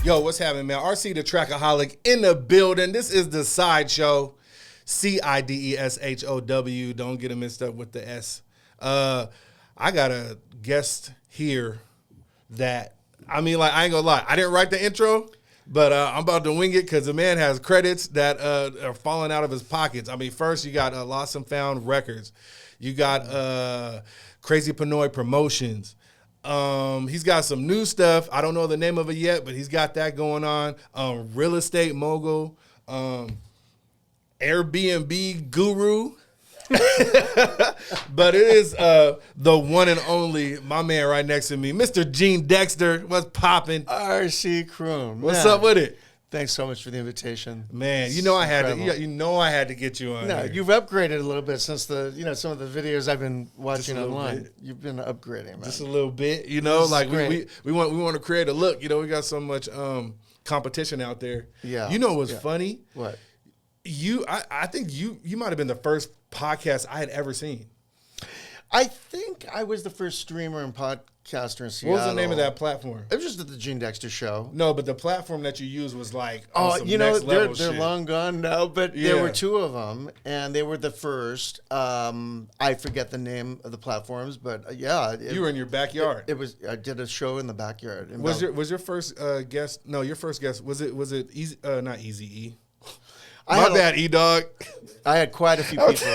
Yo, what's happening, man? RC the Trackaholic in the building. This is the Cide Show. CIDESHOW. Don't get it mixed up with the S. I got a guest here that, I mean, like, I ain't gonna lie. I didn't write the intro, but I'm about to wing it because the man has credits that are falling out of his pockets. I mean, first you got Lost and Found Records. You got Crazy Pinoy Promotions. He's got some new stuff. I don't know the name of it yet, but he's got that going on. Real estate mogul, Airbnb guru. But it is the one and only, my man right next to me, Mr. Gene Dexter. What's popping? RC Kroon. What's up with it? Thanks so much for the invitation. Man, you know I had to. You know I had to get you on. No, here. you've upgraded a little bit since the some of the videos I've been watching online. Bit. You've been upgrading, man. Just a little bit, like we want to create a look. We got so much competition out there. Yeah. You know what's funny? What? I think you might have been the first podcast I had ever seen. I think I was the first streamer and podcaster in Seattle. What was the name of that platform? It was just at the Gene Dexter Show. No, but the platform that you used was like they're long gone now, but Yeah. there were two of them, and they were the first. I forget the name of the platforms, but you were in your backyard. It was. I did a show in the backyard. Was your first guest? No, your first guest was it easy? Not Easy E. My bad, E-Dog. I had quite a few people.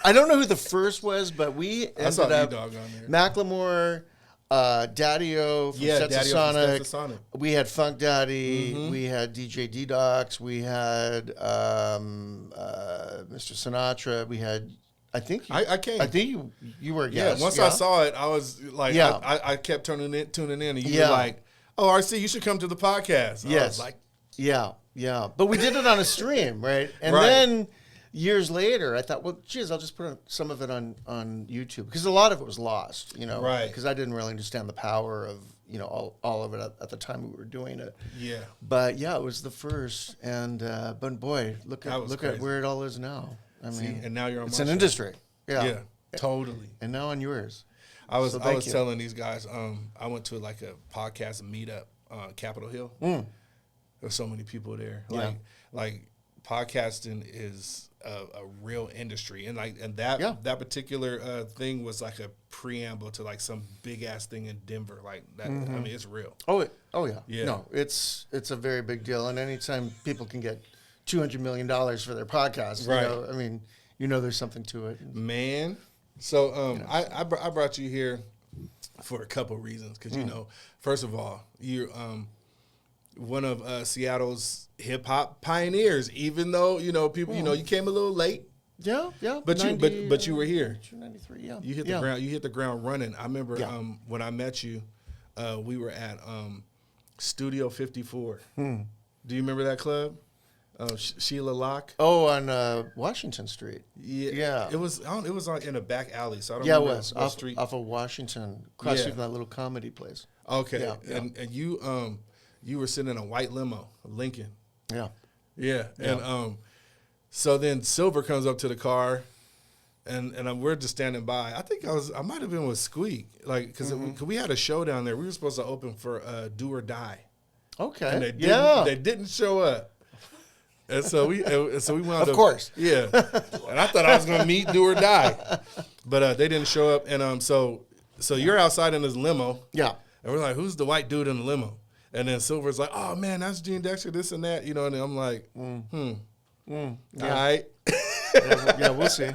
I don't know who the first was, but we ended up E-Dog on there. Macklemore, Daddy-O from Sonic. We had Funk Daddy. Mm-hmm. We had DJ D-Docs. We had Mr. Sinatra. We had, I think you were a guest. Yeah, once I saw it, I was like, I kept tuning in, and you were like, oh, RC, you should come to the podcast. Yes. I was like, yeah. But we did it on a stream, right? And then years later, I thought, well, geez, I'll just put some of it on YouTube. Because a lot of it was lost, Right. Because I didn't really understand the power of, all of it at the time we were doing it. Yeah. But, yeah, it was the first. And, but, boy, look at where it all is now. I mean, and now you're on it's my an show. industry. Yeah, totally. And now on yours. I was telling these guys, I went to like a podcast meetup on Capitol Hill. There's so many people there. Like podcasting is a real industry, and that particular thing was like a preamble to like some big ass thing in Denver. Like that, I mean, it's real. Oh yeah. Yeah. No, it's a very big deal, and anytime people can get $200 million for their podcast, right? I mean, there's something to it, man. So I brought you here for a couple reasons because first of all, you're one of Seattle's hip hop pioneers. Even though people, you came a little late. Yeah. But you were here. 1993. Yeah. You hit the ground. You hit the ground running. I remember when I met you, we were at Studio 54. Do you remember that club? Sheila Locke. Oh, on Washington Street. Yeah. It was in a back alley. So I don't remember. Yeah, it was street. Off of Washington, across from that little comedy place. Okay. Yeah. And you were sitting in a white limo, a Lincoln. Yeah. And so then Silver comes up to the car, and we're just standing by. I think I might have been with Squeak, like because we had a show down there. We were supposed to open for Do or Die. Okay. And they didn't show up. And so we wound up. Of course. Yeah. And I thought I was gonna meet Do or Die, but they didn't show up. And so you're outside in this limo. Yeah. And we're like, who's the white dude in the limo? And then Silver's like, oh, man, that's Gene Dexter, this and that. And I'm like, all right. Yeah, we'll see.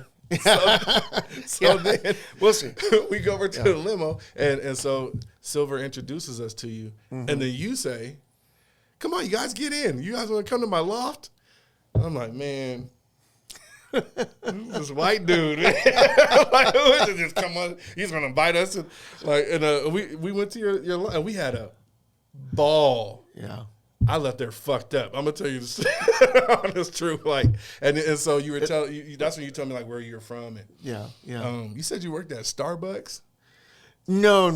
So then we'll see. We go over to the limo, and so Silver introduces us to you. And then you say, come on, you guys get in. You guys want to come to my loft? I'm like, man, this white dude. Like, who is it? Just come on. He's going to bite us. And we went to your loft, and we had a ball. Yeah. I left there fucked up. I'm gonna tell you this honest truth. Like, and so you were telling. That's when you told me like where you're from. And yeah. You said you worked at Starbucks. No.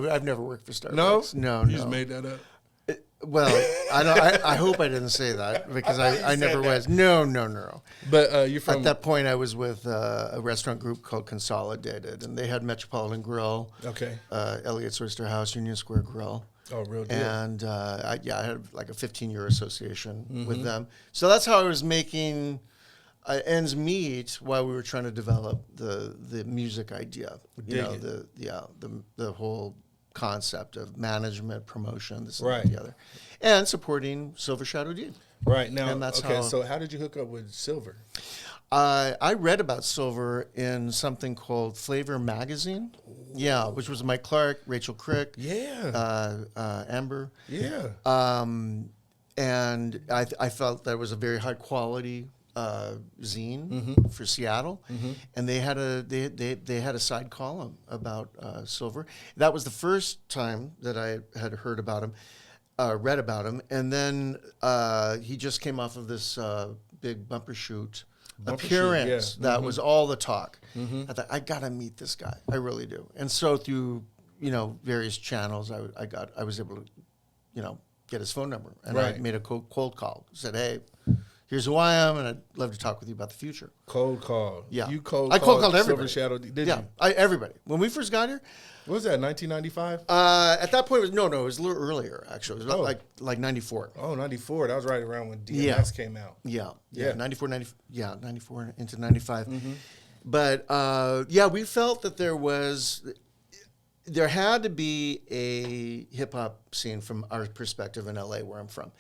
I've never worked for Starbucks. No. You just made that up. Well, I hope I didn't say that because I never was. No. But you're from. At that point, I was with a restaurant group called Consolidated, and they had Metropolitan Grill. Okay. Elliott's Oyster House, Union Square Grill. Oh, real deal. And I had like a 15-year association with them. So that's how I was making ends meet while we were trying to develop the music idea. The whole concept of management, promotion, this and that, the other, and supporting Silver Shadow D. Right now, and that's so how did you hook up with Silver? I read about Silver in something called Flavor Magazine. Yeah, which was Mike Clark, Rachel Crick, Amber. Yeah. And I felt that it was a very high quality zine for Seattle, and they had a side column about Silver. That was the first time that I had heard about him, read about him, and then he just came off of this big bumper shoot appearance that was all the talk. I thought, I gotta meet this guy, I really do. And so through various channels, I was able to get his phone number, and I made a cold call. Said, hey, here's who I am, and I'd love to talk with you about the future. Cold call. Yeah. You cold I cold called Silver everybody. Shadow, did you? Everybody. When we first got here. What was that, 1995? At that point, it was a little earlier, actually. It was like 94. Oh, 94. That was right around when DMX came out. Yeah. 94 into 95. But, we felt that there had to be a hip-hop scene from our perspective in L.A., where I'm from.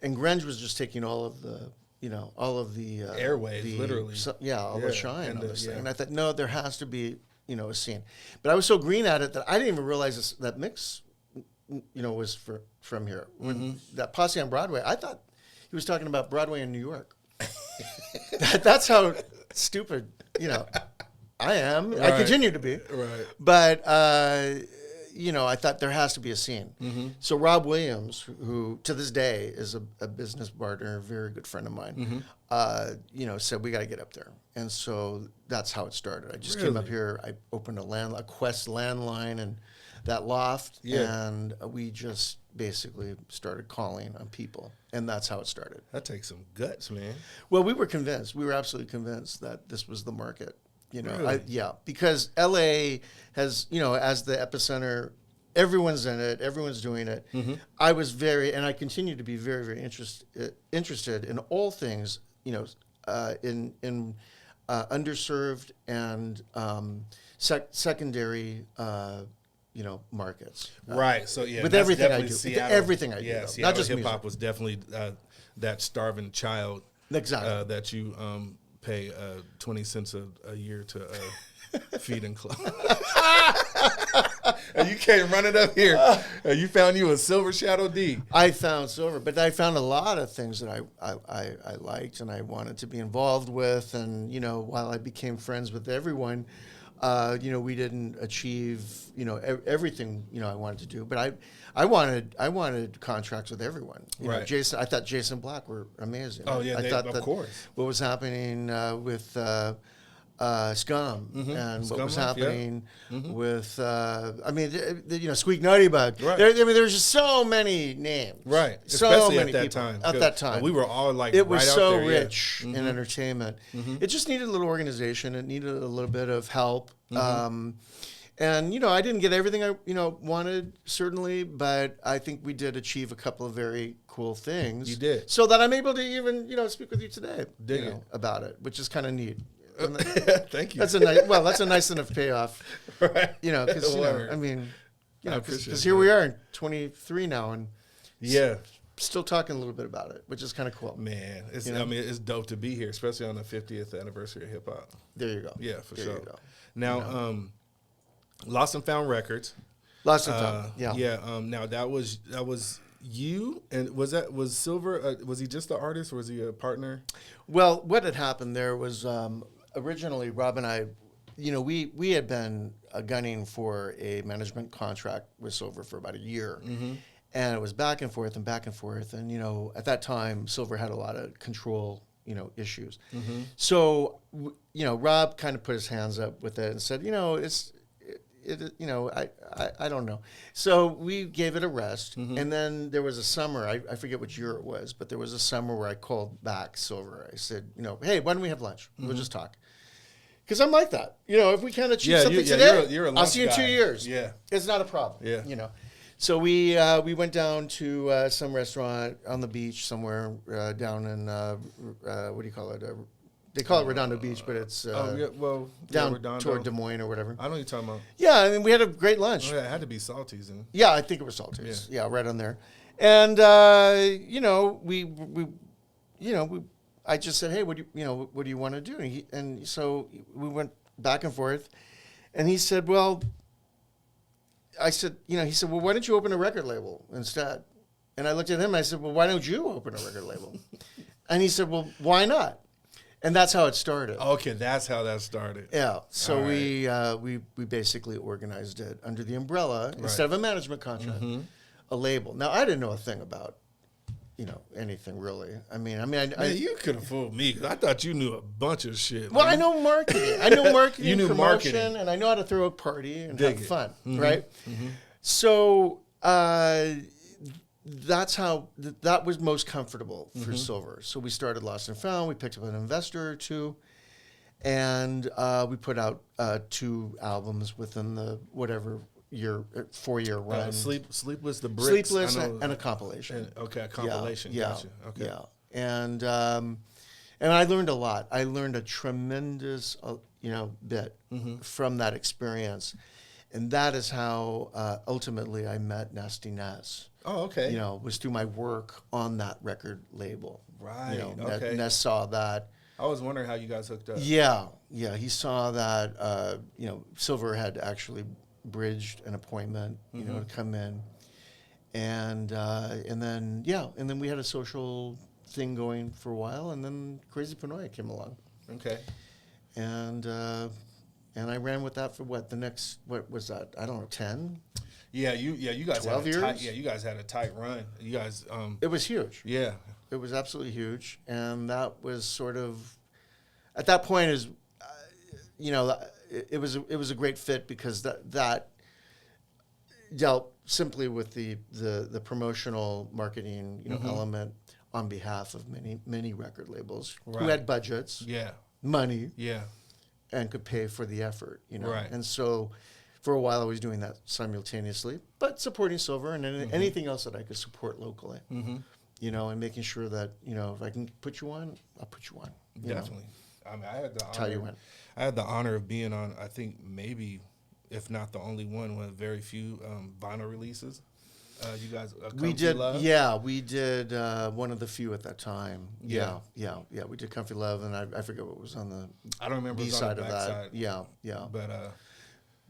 And grunge was just taking all of the airwaves, literally. All the shine on this thing. And I thought, no, there has to be, a scene. But I was so green at it that I didn't even realize that mix, was from here. When that Posse on Broadway, I thought he was talking about Broadway in New York. That's how stupid, I am. Right. I continue to be. Right. But, I thought there has to be a scene. So Rob Williams, who to this day is a business partner, a very good friend of mine, said, we got to get up there. And so that's how it started. I just came up here. I opened a Quest landline and that loft. And we just basically started calling on people. And that's how it started. That takes some guts, man. Well, we were convinced. We were absolutely convinced that this was the market. Really? Because LA has, as the epicenter, everyone's in it, everyone's doing it. I was and I continue to be very, very interested in all things, in underserved and secondary, markets. Right. So with everything I do, everything I do, yes, not just hip hop music. was definitely that starving child. Exactly. That you pay 20 cents a year to feed and clothe. And you came running up here. You found you a Silver Shadow D. I found Silver, but I found a lot of things that I liked and I wanted to be involved with. And, while I became friends with everyone, we didn't achieve, everything, I wanted to do. But I wanted contracts with everyone. Right. I thought Jason Black were amazing. Oh, yeah, I thought of course. What was happening with Scum and what was happening with, Squeak Nutty Bug. Right. There was just so many names. Right. So especially many at that people time. At that time. We were all like, it was right so out there, rich in entertainment. It just needed a little organization. It needed a little bit of help. And, I didn't get everything I, wanted, certainly, but I think we did achieve a couple of very cool things. You did. So that I'm able to even, speak with you today about it, which is kind of neat. Thank you. That's a nice enough payoff. Right. Because, because here we are in 23 now and still talking a little bit about it, which is kind of cool. Man, it's dope to be here, especially on the 50th anniversary of hip hop. There you go. Yeah, for there sure. You go. Now, Lost and Found Records. Lost and Found. Yeah. Yeah. Now that was you, and was Silver? Was he just the artist, or was he a partner? Well, what had happened there was originally Rob and I, we had been gunning for a management contract with Silver for about a year, and it was back and forth. And at that time, Silver had a lot of control, issues. So, Rob kind of put his hands up with it and said, I don't know. So we gave it a rest. And then there was a summer, I forget which year it was, but there was a summer where I called back Silver. I said, hey, why don't we have lunch? We'll just talk. Because I'm like that. If we can't achieve something today, you're a I'll see you in guy. 2 years. Yeah. It's not a problem. Yeah. So we went down to some restaurant on the beach somewhere down in what do you call it? They call it Redondo Beach, but it's down Redondo. toward Des Moines or whatever. I know what you're talking about. Yeah, I mean we had a great lunch. Oh, yeah, it had to be Salties. And Yeah, I think it was Salters. Yeah, right on there. And I just said, hey, what do you want to do? And so we went back and forth, and he said, well, he said, well, why don't you open a record label instead? And I looked at him and I said, well, why don't you open a record label? And he said, well, why not? And that's how it started. Okay, that's how that started. Yeah. So All we basically organized it under the umbrella instead of a management contract, a label. Now I didn't know a thing about, anything really. I mean, Man, you could have fooled me because I thought you knew a bunch of shit. Well, I know marketing. I know marketing, You knew promotion, marketing. and I know how to throw a party and Dig have it. fun, right? So that's how that was most comfortable for Silver. So we started Lost and Found. We picked up an investor or two, and we put out 2 albums within the 4-year run. Sleepless, the Bricks. Sleepless I know. and a compilation. Okay, a compilation. Yeah, Gotcha. Okay. yeah. And I learned a lot. I learned a tremendous, bit from that experience, and that is how ultimately I met Nasty Ness. Oh, okay. Was through my work on that record label. Right. Okay. Ness saw that. I was wondering how you guys hooked up. Yeah. He saw that. Silver had actually bridged an appointment, to come in, and then we had a social thing going for a while, and then Crazy Pinoy came along. Okay. And I ran with that for what was that? I don't know, 10? Yeah, you guys 12 had years? you guys had a tight run. You guys It was huge. Yeah. It was absolutely huge, and that was sort of at that point it was a great fit because that dealt simply with the promotional marketing element on behalf of many record labels who had budgets, money, and could pay for the effort, Right. And so for a while I was doing that simultaneously, but supporting Silver and anything else that I could support locally, and making sure that if I can put you on, I'll put you on. Definitely. I mean, I had the That's how you went. I had the honor of being on. I think maybe, if not the only one of very few vinyl releases. You guys, We did, Love? yeah, we did one of the few at that time. Yeah. Yeah. We did Comfy Love, and I forget what was on the I don't remember B it was on side the of back that. side. Yeah.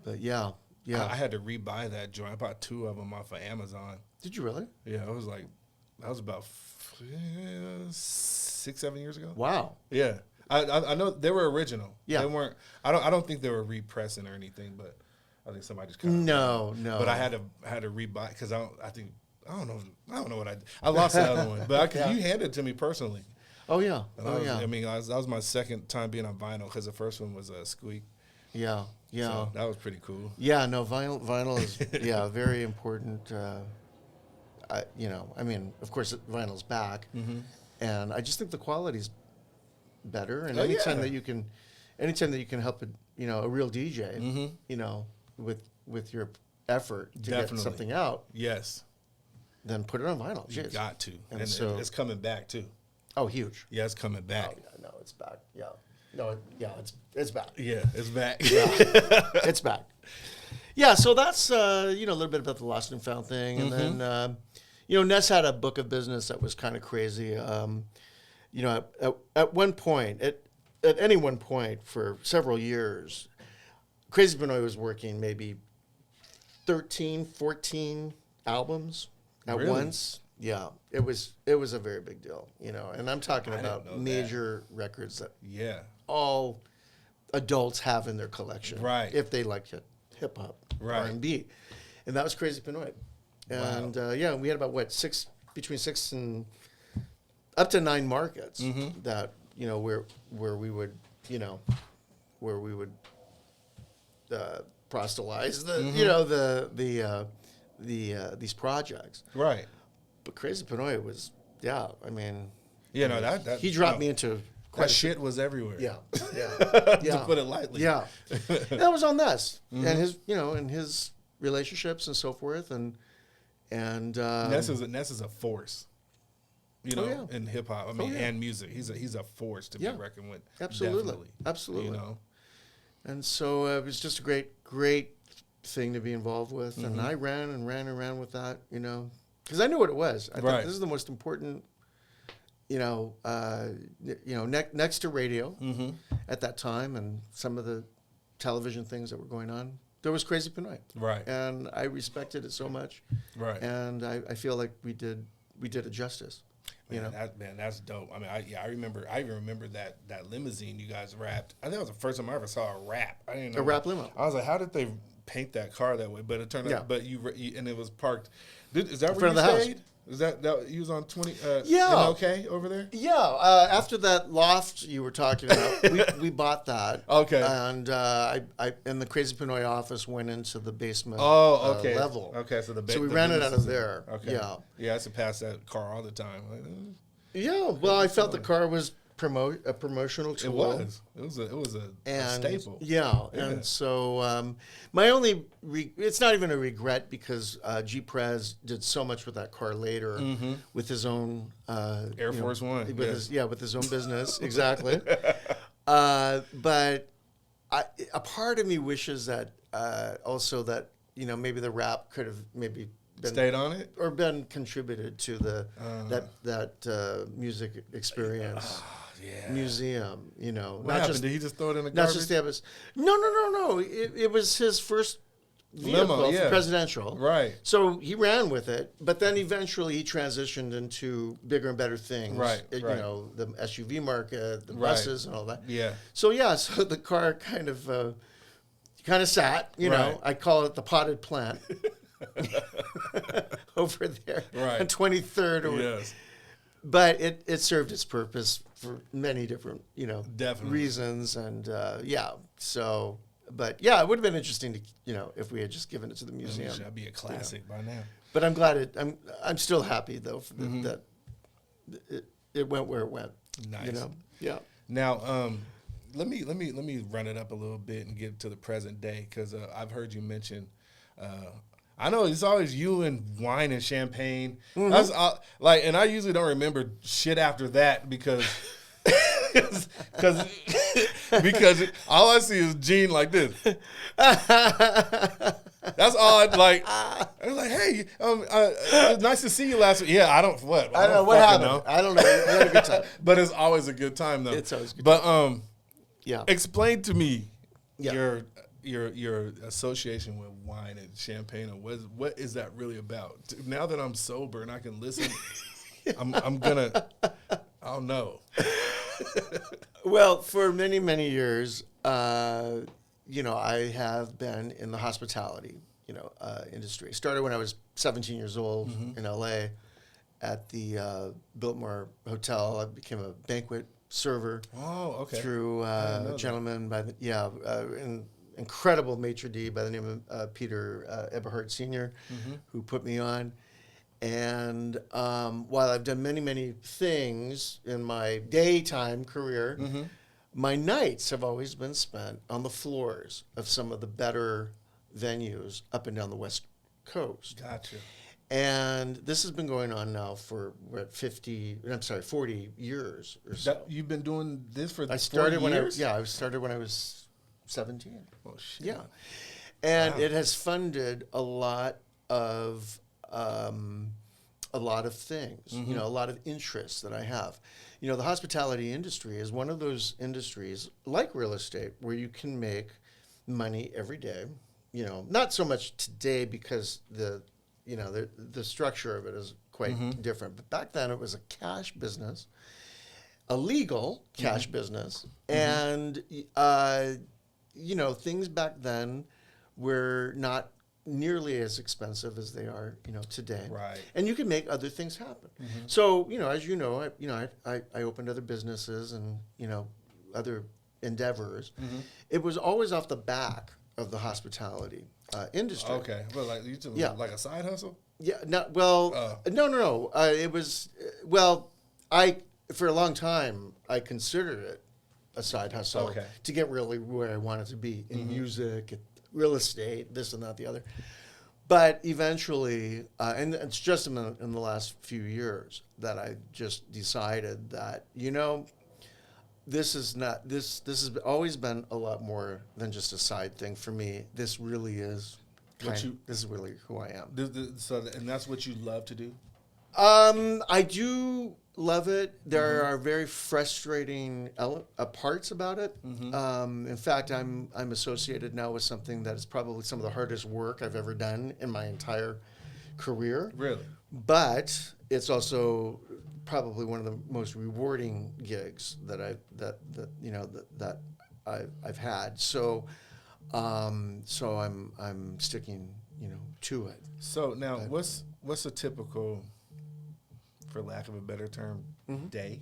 But Yeah. I had to rebuy that joint. I bought 2 of them off of Amazon. Did you really? Yeah, it was like that was about 6-7 years ago. Wow. Yeah, I know they were original. Yeah. They weren't. I don't think they were repressing or anything, but I think somebody just kind of No. But I had to rebuy because I don't know what I did. I lost the other one, but you handed it to me personally. Oh yeah. And I mean, that was my second time being on vinyl because the first one was Squeak. Yeah. So that was pretty cool. Yeah. No, vinyl is very important. I mean, of course, vinyl's back, and I just think the quality's better. And anytime that you can help a real DJ, with your effort to get something out, Yes, then put it on vinyl. you Jeez. got to, And and so- it's coming back too. Oh, huge. Yeah, it's coming back. Oh, yeah, no, it's back. Yeah. No, it's back. Yeah, it's back. It's back. Yeah, so that's a little bit about the Lost and Found thing, and then Ness had a book of business that was kind of crazy. At one point, at any one point for several years, Crazy Pinoy was working maybe 13, 14 albums at Really? once. Yeah, it was a very big deal, and I'm talking I didn't know about that. major records that Yeah, all adults have in their collection, Right. If they like hip hop, Right. R&B, and that was Crazy Pinoy. And we had about between 6 and up to 9 markets that where we would proselytize these projects. right. But Crazy Pinoy was I mean that he dropped me into that shit was everywhere. yeah to put it lightly. Yeah, that was on Ness and his and his relationships and so forth, and And Ness is a force. You know, yeah. in hip hop, I mean, and music, he's a force to be reckoned with. Absolutely, absolutely. You know, and so it was just a great thing to be involved with, and I ran with that, you know, because I knew what it was. I thought this is the most important, next to radio at that time, and some of the television things that were going on. There was Crazy Pinoy, right? And I respected it so much, right? And I feel like we did it justice. Man, that's dope. I mean, I even remember that limousine you guys wrapped. I think it was the first time I ever saw a wrap. I didn't know a wrap limo. I was like, how did they paint that car that way? But it turned out, but you and it was parked. Is that where you stayed? House. Is that you was on 20? Okay, over there. Yeah. After that loft you were talking about, we bought that. Okay. And I in the Crazy Pinoy office went into the basement. Oh, okay. Level. Okay, so we ran it out of there. Okay. Yeah. Yeah, I used to pass that car all the time. Yeah. Well, I felt the car was a promotional tool. It was a staple. Yeah. And so my only it's not even a regret, because G Prez did so much with that car later with his own Air Force One. With his own business. Exactly. But a part of me wishes that also that maybe the rap could have maybe stayed on it or been contributed to the that music experience. Museum, What happened? Did he just throw it in the not garbage? Not just No. It was his first vehicle for presidential. Right. So he ran with it, but then eventually he transitioned into bigger and better things. Right. The SUV market, the buses, and all that. Yeah. So so the car kind of sat. I call it the potted plant over there on 23rd. Yes. But it served its purpose for many different, Definitely. reasons, and So, but it would have been interesting to, if we had just given it to the museum. That'd be a classic by now. But I'm glad I'm still happy though that it went where it went. Nice. Yeah. Now, let me run it up a little bit and get to the present day, because I've heard you mention. I know it's always you and wine and champagne. That's and I usually don't remember shit after that because all I see is Gene like this. That's all I like. I was like, hey, nice to see you last week. Yeah, I don't what happened. Know. I don't know. We had a good time, but it's always a good time though. It's always good. But explain to me your association with wine and champagne, and what is that really about? Now that I'm sober and I can listen, I'll know. Well, for many, many years, I have been in the hospitality, industry. Started when I was 17 years old in LA at the Biltmore Hotel. I became a banquet server. Oh, okay. Through a gentleman by an incredible maitre d' by the name of Peter Eberhardt Sr., who put me on. And while I've done many, many things in my daytime career, my nights have always been spent on the floors of some of the better venues up and down the West Coast. Gotcha. And this has been going on now for 40 years or so. You've been doing this for 40 years? I started when I was 17. Oh, shit. Yeah. And it has funded a lot of things, a lot of interests that I have. The hospitality industry is one of those industries, like real estate, where you can make money every day. Not so much today because the structure of it is quite different. But back then it was a cash business, a legal cash business. And, things back then were not nearly as expensive as they are, today. Right. And you can make other things happen. So, as I opened other businesses and, other endeavors. It was always off the back of the hospitality industry. Okay. Well, like a side hustle? Yeah. No. It was for a long time I considered it a side hustle to get really where I wanted to be in music, real estate, this and that, the other. But eventually, and it's just in the last few years that I just decided that, this is not this. This has always been a lot more than just a side thing for me. This really is. This is really who I am. And that's what you love to do. I do love it. There are very frustrating parts about it. In fact, I'm associated now with something that is probably some of the hardest work I've ever done in my entire career. Really? But it's also probably one of the most rewarding gigs that I've had. So I'm sticking, to it. So now, what's a typical, for lack of a better term, day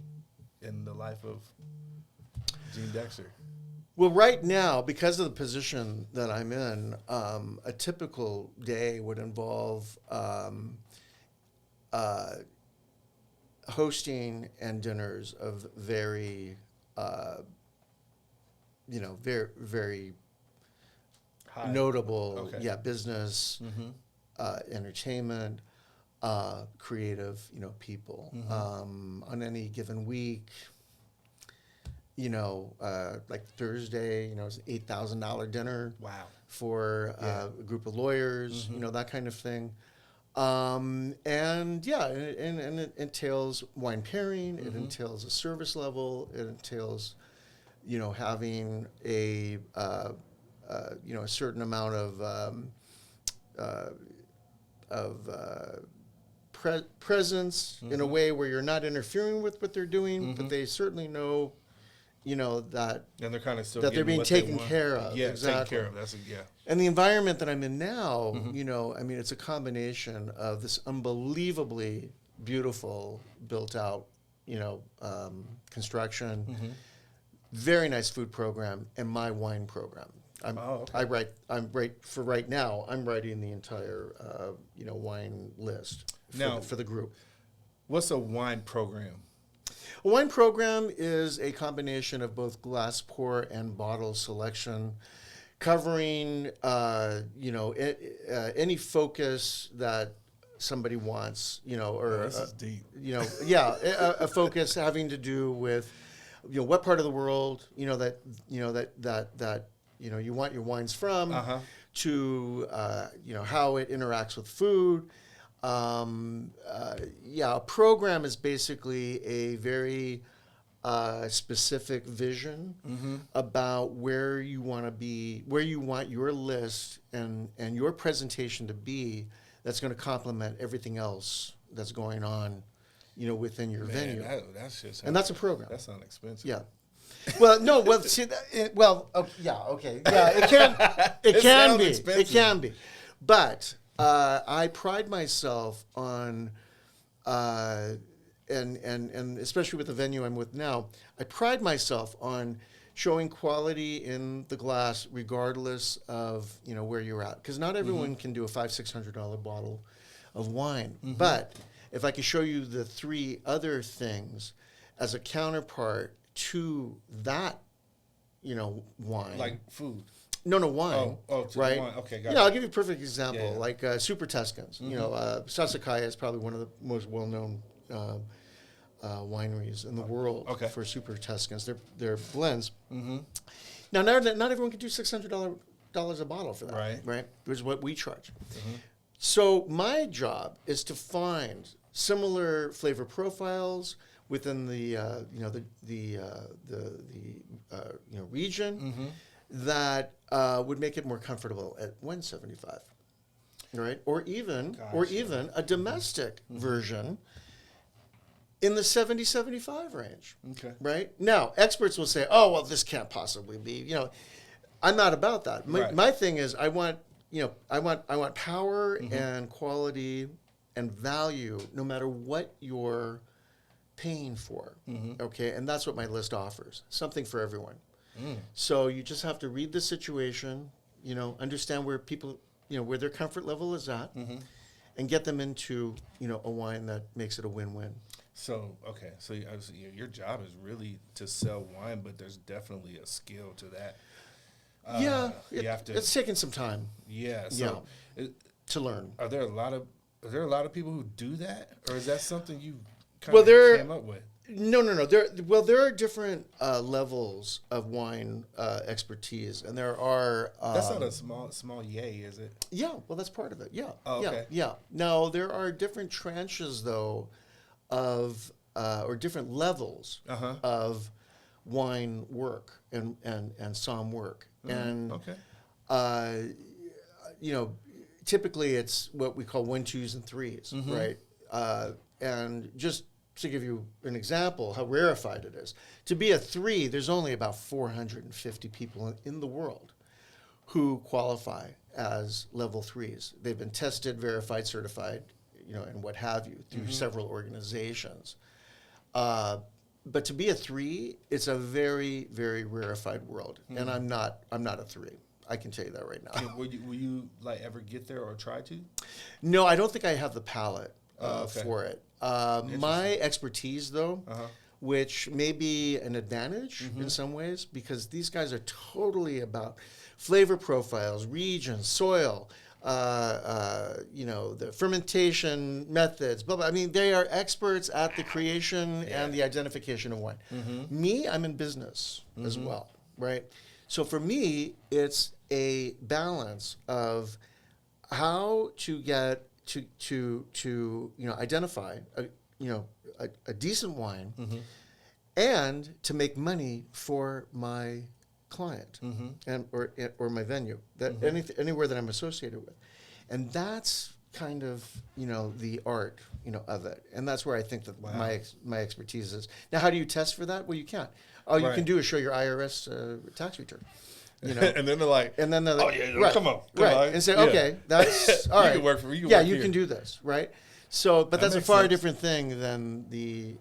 in the life of Gene Dexter? Well, right now, because of the position that I'm in, a typical day would involve hosting and dinners of very, very, very High. notable, Okay. business, entertainment, creative, people. On any given week, like Thursday, it's an $8,000 dinner. Wow. For a group of lawyers, that kind of thing. And it entails wine pairing. It entails a service level. It entails, having a certain amount of presence in a way where you're not interfering with what they're doing, but they certainly know, that And they're kind of still that they're being taken want. care of. Yeah, exactly. taken care of. And the environment that I'm in now, it's a combination of this unbelievably beautiful, built out, construction, very nice food program, and my wine program. I'm writing the entire, wine list for the group. What's a wine program? A wine program is a combination of both glass pour and bottle selection, covering any focus that somebody wants, This is deep. a focus having to do with what part of the world that you want your wines from, to how it interacts with food. A program is basically a very specific vision about where you want to be, where you want your list and your presentation to be. That's going to complement everything else that's going on, within your venue. That's just and that's a program. That sounds expensive. Yeah. Well, no. Well, see. Okay. Yeah. It can be. Expensive. It can be. But I pride myself on, and especially with the venue I'm with now, I pride myself on showing quality in the glass, regardless of where you're at, because not everyone can do a $500-600 bottle of wine. But if I can show you the three other things as a counterpart to that, wine, Like food. No, wine. Right. Wine. Okay, got it. Yeah, I'll give you a perfect example. Yeah. Like Super Tuscans. Sassicaia is probably one of the most well-known wineries in the world for Super Tuscans. They're blends. Now, not everyone can do $600 a bottle for that. Right. Which is what we charge. So my job is to find similar flavor profiles within the region that would make it more comfortable at $175, right? Or even a domestic version in the $70-75 range. Okay. Right? Now, experts will say, "Oh, well, this can't possibly be." I'm not about that. My thing is, I want power and quality and value, no matter what you're paying for. Okay, and that's what my list offers. Something for everyone. So you just have to read the situation, understand where people, where their comfort level is at, and get them into, a wine that makes it a win-win. So, okay. So your job is really to sell wine, but there's definitely a skill to that. It's taken some time. Yeah. So to learn. Are there a lot of people who do that, or is that something you kind Well, of came up with? No. There are different levels of wine expertise, and there are. That's not a small yay, is it? Yeah, well, that's part of it. Yeah. Oh, okay. Yeah. No, there are different tranches though, of or different levels of wine work and somm work, and okay. Typically it's what we call 1, 2s, and 3s, right? And just to give you an example how rarefied it is, to be a 3, there's only about 450 people in the world who qualify as level 3s. They've been tested, verified, certified, and what have you through several organizations. But to be a 3, it's a very, very rarefied world, and I'm not a 3. I can tell you that right now. Will you like ever get there or try to? No, I don't think I have the palate okay. for it. My expertise, though, which may be an advantage in some ways, because these guys are totally about flavor profiles, region, soil, the fermentation methods, blah, blah. I mean, they are experts at the creation and the identification of wine. Me, I'm in business as well, right? So for me, it's a balance of how to get to identify a decent wine and to make money for my client and or my venue that anywhere that I'm associated with, and that's kind of the art of it, and that's where I think that my expertise is. Now, how do you test for that? Well, you can't. All you can do is show your IRS tax return. And then they're like, oh yeah, right, come on, and say, okay, that's all right. You can work for you. You can do this, right? So, but that's a far different thing than the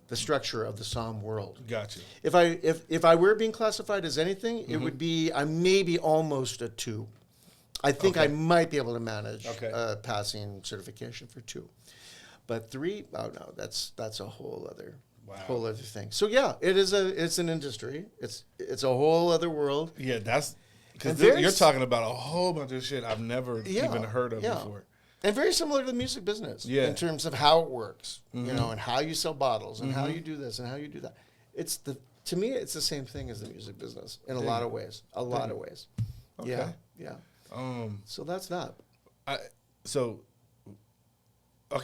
the structure of the somm world. Gotcha. If I were being classified as anything, it would be I'm maybe almost a 2. I think I might be able to manage passing certification for 2, but 3, oh no, that's a whole other thing. So yeah, it's an industry. It's a whole other world. Yeah, that's because you're talking about a whole bunch of shit I've never even heard of before. And very similar to the music business in terms of how it works, and how you sell bottles and how you do this and how you do that. To me, it's the same thing as the music business in a lot of ways. Okay. Yeah. So that's that. So I'm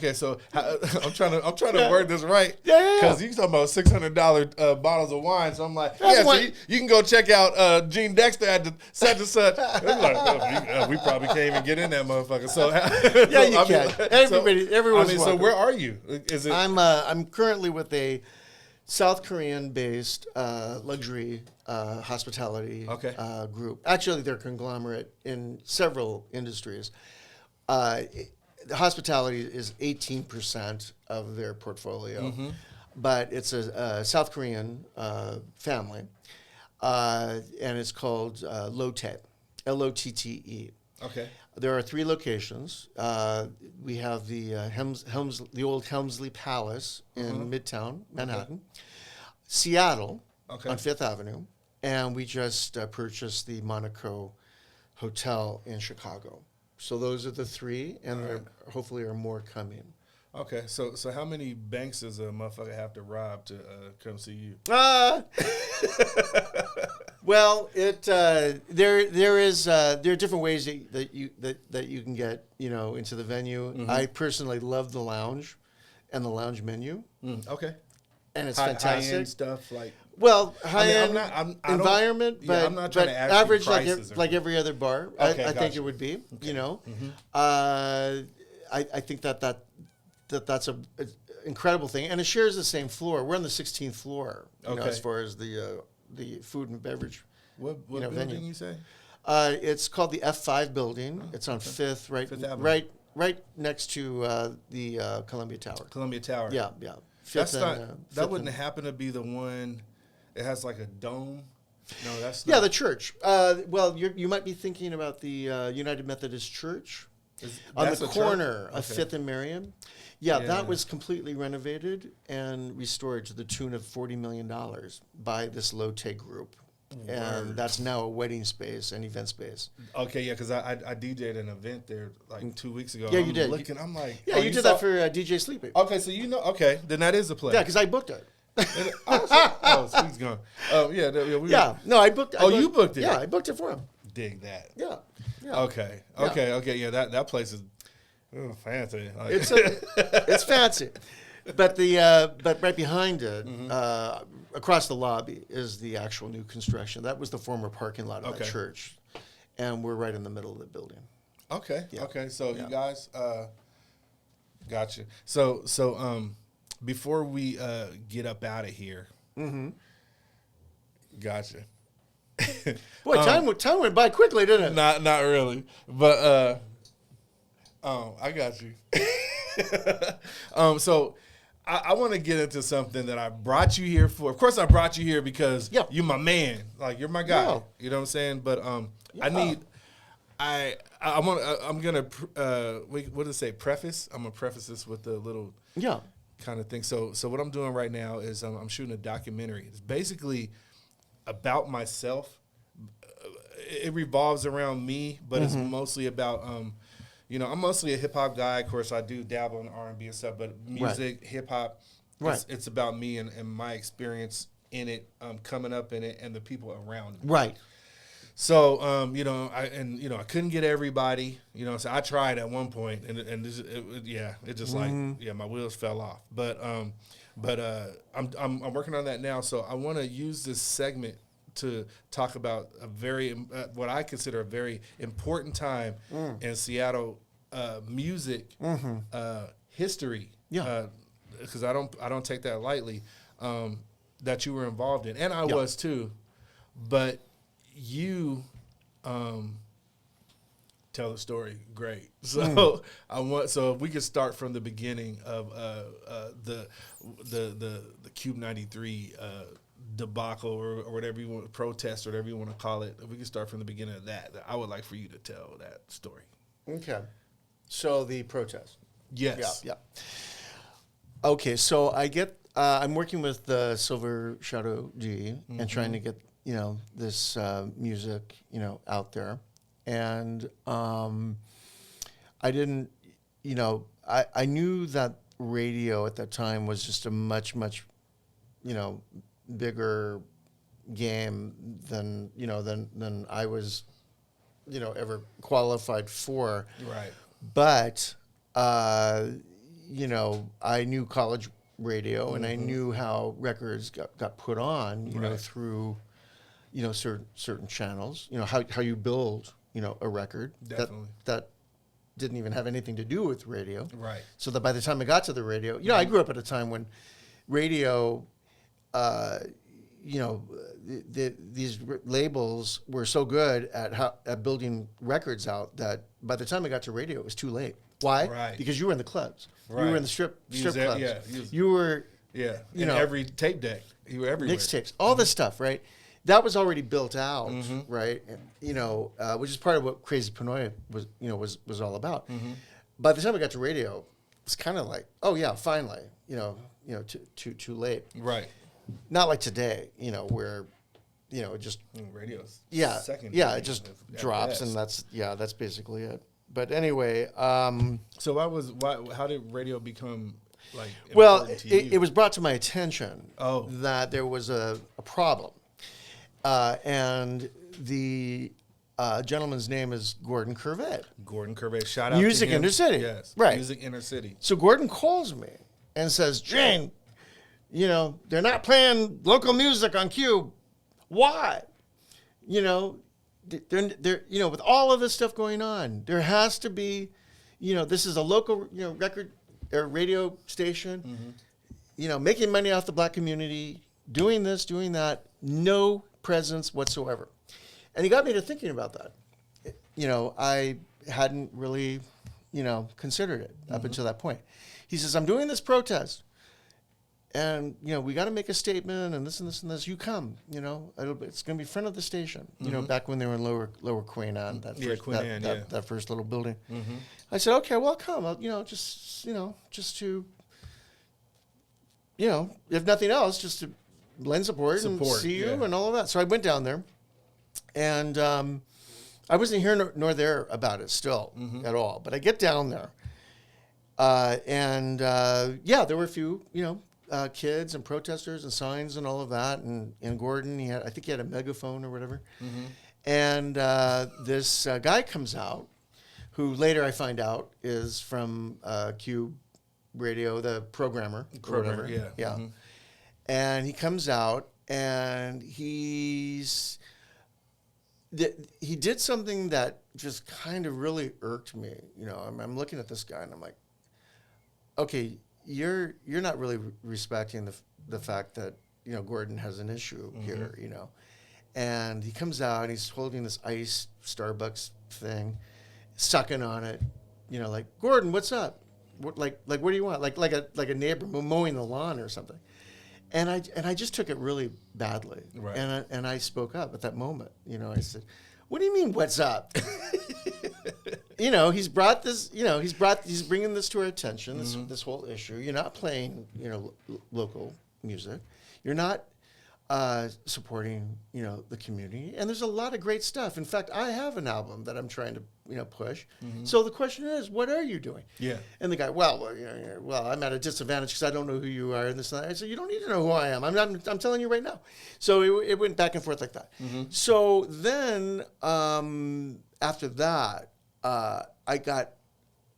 trying to word this right. Yeah. Because you talking about $600 bottles of wine, so I'm like, so you can go check out Gene Dexter at the such and such. Like, we probably can't even get in that motherfucker. So you can. Everyone's so where are you? Is it? I'm currently with a South Korean-based luxury hospitality group. Actually, they're a conglomerate in several industries. The hospitality is 18% of their portfolio, but it's a South Korean family, and it's called Lotte, Lotte. Okay. There are 3 locations. We have the old Helmsley Palace in Midtown Manhattan, Seattle on Fifth Avenue, and we just purchased the Monaco Hotel in Chicago. So those are the 3, and there hopefully are more coming. Okay, so how many banks does a motherfucker have to rob to come see you? Well, there are different ways that you can get into the venue. I personally love the lounge and the lounge menu. Okay, and it's fantastic. High-end stuff like. Well, high-end environment, but, I'm not trying to ask average you like every other bar. Okay, I think it would be. I think that's an incredible thing, and it shares the same floor. We're on the 16th floor, as far as the food and beverage. What building venue. You say? It's called the F5 building. It's on Fifth, right next to the Columbia Tower. Columbia Tower. Yeah. That wouldn't happen to be the one. It has like a dome. No, that's not. Yeah, the church. Well, you might be thinking about the United Methodist Church on the corner of Fifth and Marion. Yeah, that was completely renovated and restored to the tune of $40 million by this Lotte group. and Word. that's now a wedding space and event space. Okay, yeah, because I DJ'd an event there like 2 weeks ago. Yeah, I'm you did. Looking, I'm like, Yeah, oh, you did saw- that for DJ Sleepy. Okay, so okay, then that is a play. Yeah, because I booked it. Oh, Sweet's gone. Oh, yeah. Yeah, no, I booked. You booked it? Yeah, I booked it for him. Dig that. Yeah. Okay. Yeah, that place is fancy. Like, It's fancy, but but right behind it, across the lobby, is the actual new construction. That was the former parking lot of that church, and we're right in the middle of the building. Okay. Yeah. Okay. So Yeah. you guys, gotcha. So before we get up out of here, gotcha. Boy, time went by quickly, didn't it? Not really, but I got you. So I want to get into something that I brought you here for. Of course, I brought you here because you're my man. Like, you're my guy. Yeah. You know what I'm saying? But I'm gonna what did it say? Preface. I'm gonna preface this with a little kind of thing. So what I'm doing right now is I'm shooting a documentary. It's basically about myself. It revolves around me, but it's mostly about I'm mostly a hip hop guy. Of course, I do dabble in R&B and stuff, but music, hip hop, it's about me and my experience in it, coming up in it, and the people around me. Right. So I couldn't get everybody. So I tried at one point, and it just my wheels fell off. But I'm working on that now. So I want to use this segment to talk about a very what I consider a very important time in Seattle music history. Yeah, because I don't take that lightly. That you were involved in, and I was too, but you tell the story great. So if we could start from the beginning of the Cube 93 debacle or whatever you want, protest or whatever you want to call it. If we could start from the beginning of that, I would like for you to tell that story. Okay. So the protest. Yes. Yeah. Okay. So I'm working with Silver Shadow G and trying to get this music out there, and I didn't I knew that radio at that time was just a much bigger game than I was ever qualified for. Right. But I knew college radio, and I knew how records got put on through certain channels, how you build a record. Definitely. that didn't even have anything to do with radio. Right. So that by the time I got to the radio, I grew up at a time when radio these labels were so good at building records out that by the time I got to radio, it was too late. Why? Right. Because you were in the clubs. Right. You were in the strip clubs. You were every tape deck. You were everywhere. Mixtapes, all this stuff, right? That was already built out, right? Which is part of what Crazy Pinoy was all about. By the time I got to radio, it was kind of like, oh yeah, finally, too late. Right. Not like today, where, it just radio's second. Yeah, it just drops, and that's basically it. But anyway, so how did radio become like? Well, to you? it was brought to my attention that there was a problem, and the gentleman's name is Gordon Curvet. Gordon Curvet, shout out Music to him. Inner City. Yes, right. Music Inner City. So Gordon calls me and says, Jane, they're not playing local music on Cube. Why? They're with all of this stuff going on, there has to be, this is a local, record or radio station, making money off the black community, doing this, doing that, no presence whatsoever. And he got me to thinking about that. I hadn't really, considered it up until that point. He says, I'm doing this protest. And, we got to make a statement and this and this and this. You come, it's going to be front of the station, back when they were in Lower Queen Anne, that first little building. I said, okay, well, I'll come. I'll, just to, if nothing else, just to, lend support and see you and all of that. So I went down there, and I wasn't here nor there about it still at all. But I get down there, and there were a few, kids and protesters and signs and all of that. And Gordon, I think he had a megaphone or whatever. And this guy comes out, who later I find out is from Cube Radio, the programmer. Or whatever. Yeah. And he comes out, and he did something that just kind of really irked me. I'm looking at this guy, and I'm like, okay, you're not really respecting the fact that Gordon has an issue here. And he comes out, and he's holding this iced Starbucks thing, sucking on it, like, Gordon, what's up? What do you want? Like a neighbor mowing the lawn or something. And I just took it really badly. Right. And I spoke up at that moment. I said, "What do you mean, what's up?" He's brought this. He's bringing this to our attention. This whole issue. You're not playing, local music. You're not supporting, the community. And there's a lot of great stuff. In fact, I have an album that I'm trying to, push. So the question is, what are you doing? Yeah. And the guy, well, I'm at a disadvantage because I don't know who you are and this and that. I said, you don't need to know who I am. I'm telling you right now. So it went back and forth like that. So then after that, I got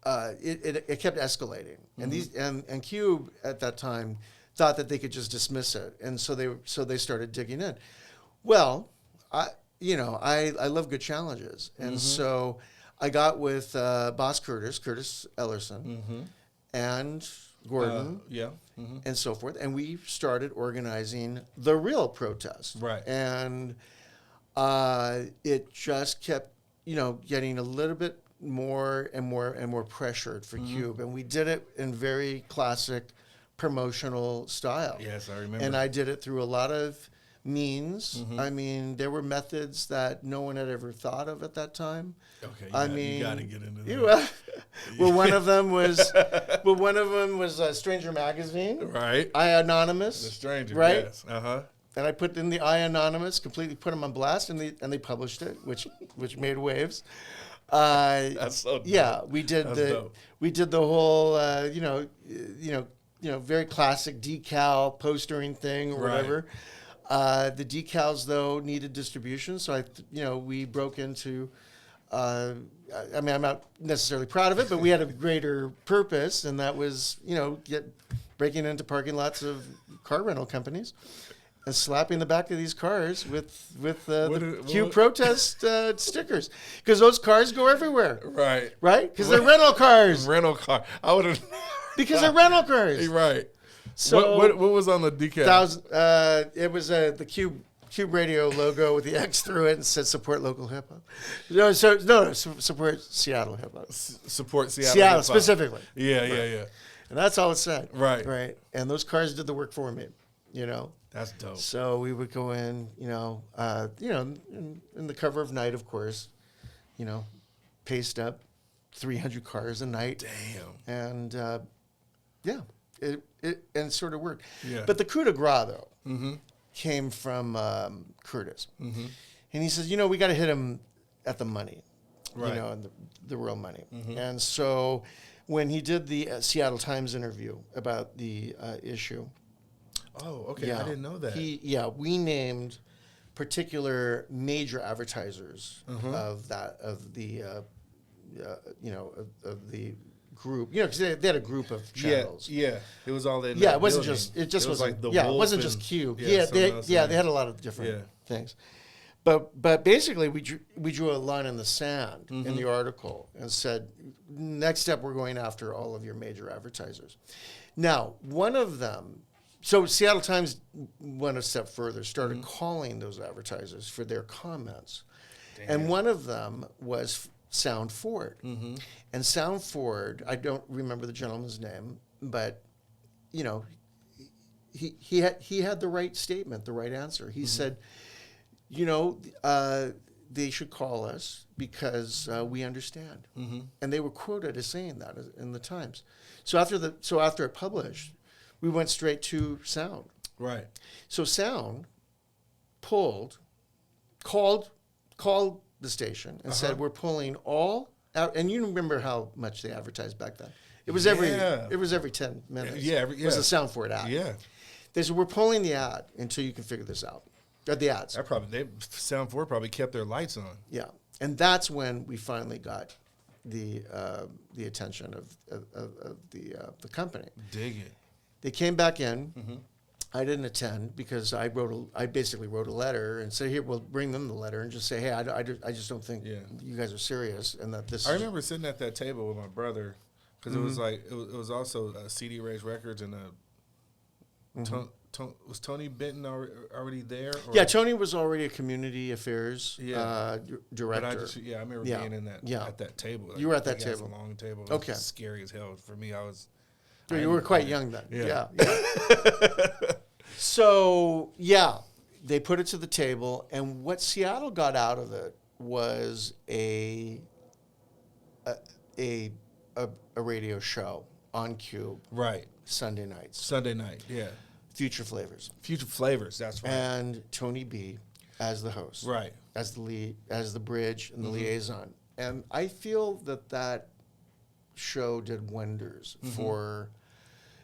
it kept escalating, and Cube at that time thought that they could just dismiss it, and so they started digging in. Well, I love good challenges, and so I got with Boss Curtis Ellerson, and Gordon, and so forth, and we started organizing the real protest. Right, and it just kept getting a little bit more and more pressured for Cube, and we did it in very classic promotional style. Yes, I remember. And I did it through a lot of means. I mean, there were methods that no one had ever thought of at that time. Okay, you got to get into that. Well, one of them was Stranger Magazine. Right. I Anonymous. The Stranger. Right. Yes. And I put in the I Anonymous, completely put them on blast, and they published it, which made waves. That's so dope. Yeah, we did the whole very classic decal postering thing or whatever. The decals though needed distribution, so we broke into. I'm not necessarily proud of it, but we had a greater purpose, and that was breaking into parking lots of car rental companies and slapping the back of these cars with the Q protest stickers, because those cars go everywhere. Right. Right? Because they're rental cars. Rental car. I would have. Because they're rental cars. Right. So what was on the decal? It was the Cube Radio logo with the X through it, and said "Support local hip hop." No, support Seattle hip hop. Support Seattle. Seattle specifically. Yeah. And that's all it said. Right. Right. And those cars did the work for me. That's dope. So we would go in, in the cover of Night, of course, paste up 300 cars a night. Damn. And it sort of worked. Yeah. But the coup de grace, though, came from Curtis. And he says, we got to hit him at the money, and the real money. And so when he did the Seattle Times interview about the issue. Oh, okay. Yeah, I didn't know that. We named particular major advertisers of the group. Because they had a group of channels. Yeah. It was all that. Yeah, it wasn't just. It just wasn't. It wasn't just Cube. They had a lot of different things. But basically, we drew a line in the sand in the article and said, next step, we're going after all of your major advertisers. Now, one of them. So Seattle Times went a step further, started calling those advertisers for their comments. Damn. And one of them was Sound Ford. And Sound Ford, I don't remember the gentleman's name, but, he had the right statement, the right answer. He said, they should call us because we understand. And they were quoted as saying that in the Times. So after it published, we went straight to Sound. Right. So sound called the station and said, we're pulling all out. And you remember how much they advertised back then. It was every 10 minutes. Yeah, It was a sound for it ad. Yeah. They said, we're pulling the ad until you can figure this out. Or the ads. Sound 4 probably kept their lights on. Yeah. And that's when we finally got the attention of the company. Dig it. They came back in. Mm-hmm. I didn't attend because I basically wrote a letter and said, here, we'll bring them the letter and just say, hey, I just don't think you guys are serious and that this. I remember sitting at that table with my brother because it was like it was also CD Rays Records and was Tony Benton already there? Or? Yeah, Tony was already a community affairs director. I remember being in that at that table. You were at that table, a long table. It was scary as hell for me. You were quite young then. Yeah. So they put it to the table, and what Seattle got out of it was a radio show on Kube. Right. Sunday nights. Sunday night. Yeah. Future Flavors. Future Flavors. That's right. And Tony B as the host. Right. As the lead, as the bridge and the liaison. And I feel that show did wonders for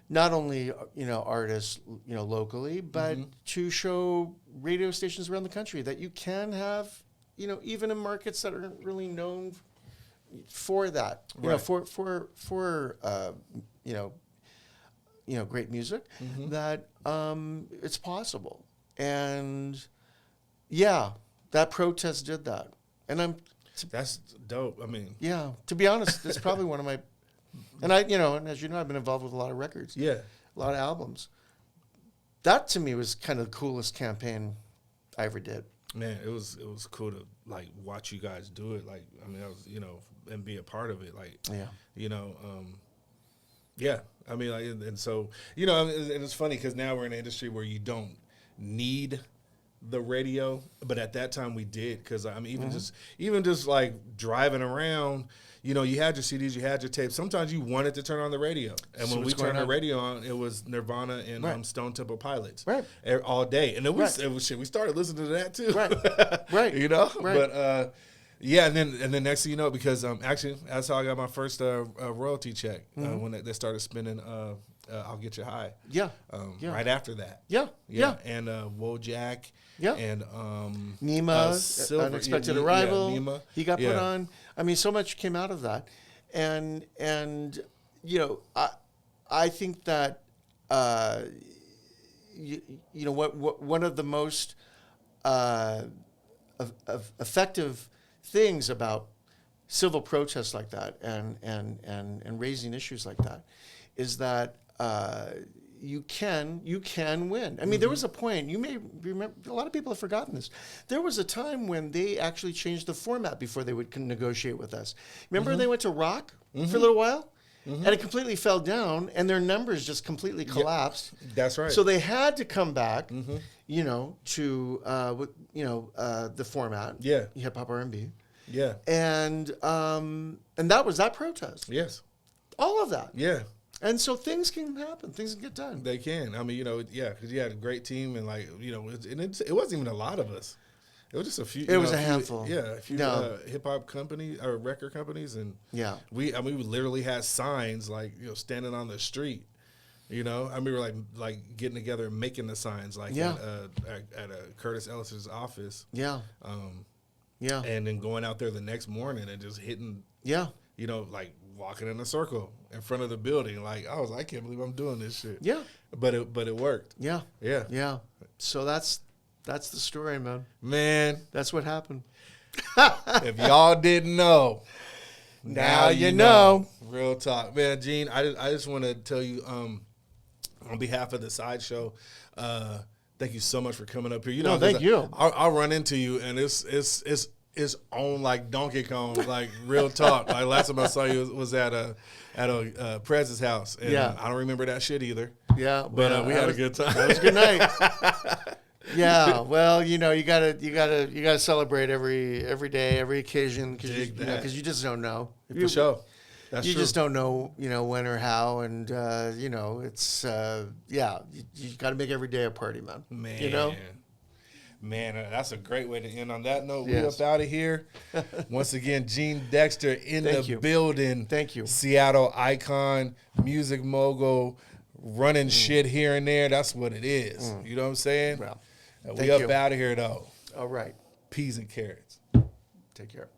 not only artists locally, but to show radio stations around the country that you can have even in markets that aren't really known for that for great music that it's possible. And that protest did that, and that's dope. I mean, to be honest, it's probably one of my. And and as you know, I've been involved with a lot of records. Yeah. A lot of albums. That to me was kind of the coolest campaign I ever did. Man, it was cool to like watch you guys do it. Like, I mean, that was, and be a part of it. Like, I mean, like, and so, and it's funny because now we're in an industry where you don't need the radio, but at that time we did, because I mean, even just like driving around, you had your CDs, you had your tapes. Sometimes you wanted to turn on the radio, and when we turned the radio on, it was Nirvana and Stone Temple Pilots, all day, and it was shit. We started listening to that too, But and then next thing you know, because actually that's how I got my first royalty check when they started spinning. I'll Get You High. Right after that. And Wojak. And Nima, Unexpected Arrival. Nima. He got put on. I mean, so much came out of that, and I think that one of the most effective things about civil protests like that and raising issues like that is that you can win. I mean, there was a point, you may remember, a lot of people have forgotten this. There was a time when they actually changed the format before they would negotiate with us. Remember they went to rock for a little while? And it completely fell down, and their numbers just completely collapsed. That's right. So they had to come back, to the format. Hip hop R&B. And that was that protest. Yes. All of that. Yeah. And so things can happen. Things can get done. They can. I mean, because you had a great team, and it wasn't even a lot of us. It was just a few. It was a handful. A few hip hop companies or record companies, and we literally had signs standing on the street. I remember like getting together and making the signs at Curtis Ellis's office. And then going out there the next morning and just hitting. Walking in a circle in front of the building. Like, I was like, I can't believe I'm doing this shit. But it worked. So that's the story, man. That's what happened. If y'all didn't know, now you know. Real talk, man. Gene, I just want to tell you on behalf of the Cide Show, thank you so much for coming up here. Thank you. I'll run into you, and it's on like Donkey Kong, like real talk. Like last time I saw you was at a Prez's house, and I don't remember that shit either. But we had a good time. That was a good night. Well, you gotta celebrate every day, every occasion, because you just don't know. For sure. That's you true. just don't know, when or how, and it's you got to make every day a party, man. Man. Man, that's a great way to end on that note. Yes. We up out of here. Once again, Gene Dexter in Thank the you. building. Thank you. Seattle icon, music mogul, running shit here and there. That's what it is. You know what I'm saying? Well, We thank up you. out of here, though. All right. Peas and carrots. Take care.